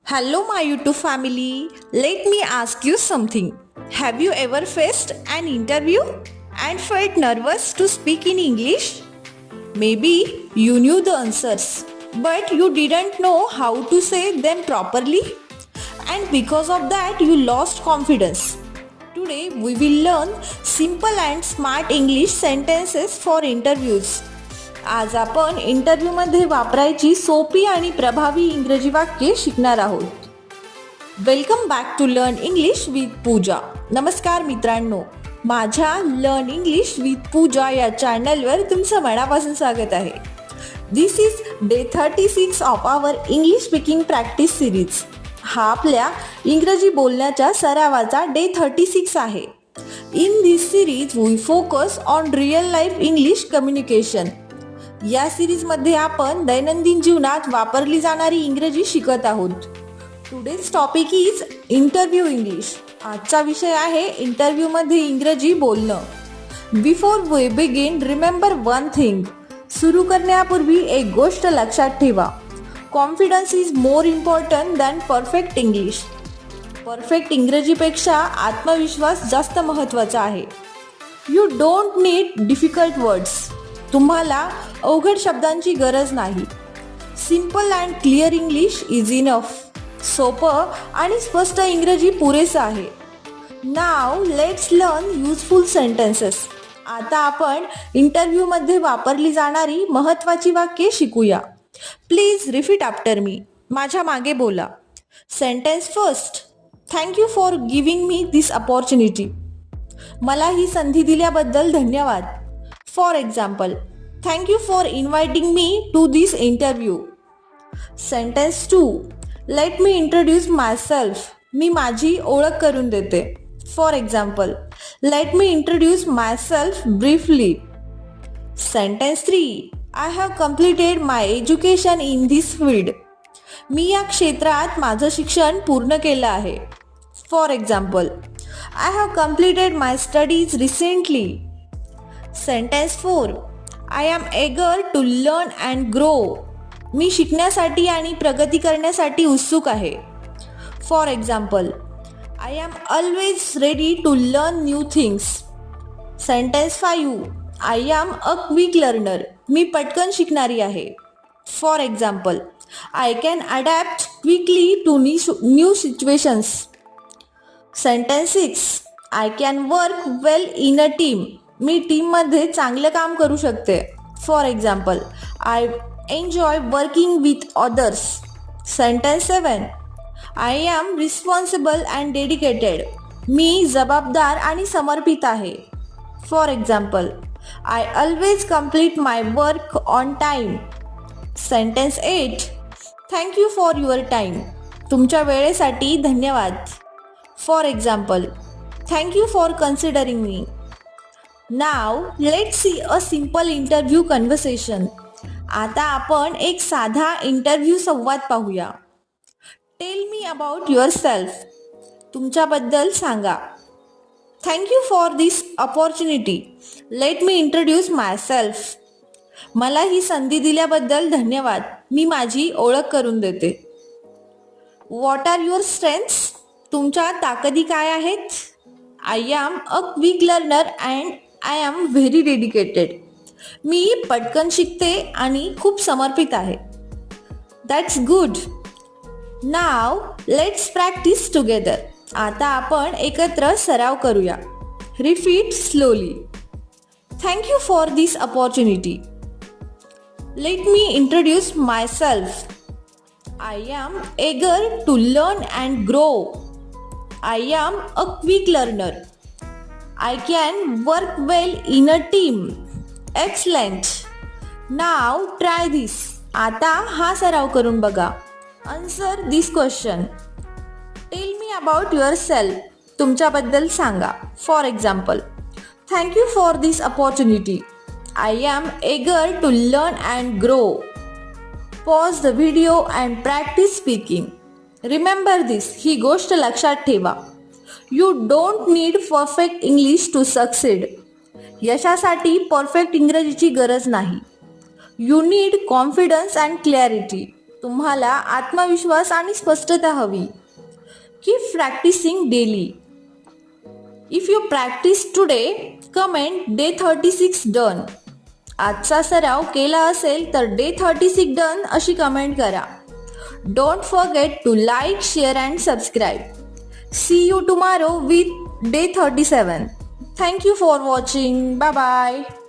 Hello, my YouTube family. Let me ask you something. Have you ever faced an interview and felt nervous to speak in English? Maybe you knew the answers, but you didn't know how to say them properly, and because of that, you lost confidence. Today, we will learn simple and smart English sentences for interviews. आज आपण इंटरव्ह्यूमध्ये वापरायची सोपी आणि प्रभावी इंग्रजी वाक्ये शिकणार आहोत. Welcome back to learn English with Pooja. नमस्कार मित्रांनो, माझ्या लर्न इंग्लिश विथ पूजा या चॅनलवर तुमचं मनापासून स्वागत आहे. This is day 36 of our English speaking practice series. हा आपल्या इंग्रजी बोलण्याच्या सरावाचा डे 36 आहे. In this series we focus on real life English communication. या सिरीजमध्ये आपण दैनंदिन जीवनात वापरली जाणारी इंग्रजी शिकत आहोत. Today's topic is interview English. आजचा विषय आहे इंटरव्ह्यूमध्ये इंग्रजी बोलणं. Before we begin, remember one thing. सुरू करण्यापूर्वी एक गोष्ट लक्षात ठेवा. Confidence is more important than perfect English. Perfect इंग्रजीपेक्षा आत्मविश्वास जास्त महत्त्वाचा आहे. You don't need difficult words. तुम्हाला अवघड शब्दांची गरज नाही. Simple and clear English is enough. सोपं आणि स्पष्ट इंग्रजी पुरेसं आहे. Now let's learn useful sentences. आता आपण इंटरव्ह्यूमध्ये वापरली जाणारी महत्त्वाची वाक्ये शिकूया. Please repeat after me. माझ्या मागे बोला. Sentence first. Thank you for giving me this opportunity. मला ही संधी दिल्याबद्दल धन्यवाद. For example, thank you for inviting me to this interview. Sentence 2. Let me introduce myself. मी माझी ओळख करून देते. For example, let me introduce myself briefly. Sentence 3. I have completed my education in this field. मी या क्षेत्रात माझं शिक्षण पूर्ण केलं आहे. For example, I have completed my studies recently. Sentence 4. I am eager to learn and grow. मी शिकण्यासाठी आणि प्रगती करण्यासाठी उत्सुक आहे. For example, I am always ready to learn new things. Sentence 5. I am a quick learner. मी पटकन शिकणारी आहे. For example, I can adapt quickly to new situations. Sentence 6. I can work well in a team. मी टीममध्ये चांगलं काम करू शकते. For example, I enjoy working with others. Sentence 7. I am responsible and dedicated. मी जबाबदार आणि समर्पित आहे. For example, I always complete my work on time. Sentence 8. Thank you for your time. तुमच्या वेळेसाठी धन्यवाद. For example, thank you for considering me. Now let's see a simple interview conversation. आता आपण एक साधा इंटरव्ह्यू संवाद पाहूया. Tell me about yourself. तुमच्याबद्दल सांगा. Thank you for this opportunity. Let me introduce my self. मला ही संधी दिल्याबद्दल धन्यवाद. मी माझी ओळख करून देते. What are your strengths. तुमच्या ताकदी काय आहेत. I am a quick learner and I am very dedicated. मी पटकन शिकते आणि खूप समर्पित आहे. That's good. Now let's practice together. आता आपण एकत्र सराव करूया. Repeat slowly. Thank you for this opportunity. Let me introduce myself. I am eager to learn and grow. I am a quick learner. I can work well in a team. Excellent. Now try this. आता हा सराव करून बघा. Answer this question. Tell me about yourself. तुमच्याबद्दल सांगा. For example, thank you for this opportunity. I am eager to learn and grow. Pause the video and practice speaking. Remember this. ही गोष्ट लक्षात ठेवा. You don't need perfect English to succeed. यशासाठी perfect इंग्रजीची गरज नाही. You need confidence and clarity. तुम्हाला आत्मविश्वास आणि स्पष्टता हवी. Keep practicing daily. If you practice today, comment day 36 done. आजचा सराव केला असेल तर डे 36 डन अशी कमेंट करा. Don't forget to like, share and subscribe. See you tomorrow with day 37. Thank you for watching. Bye bye.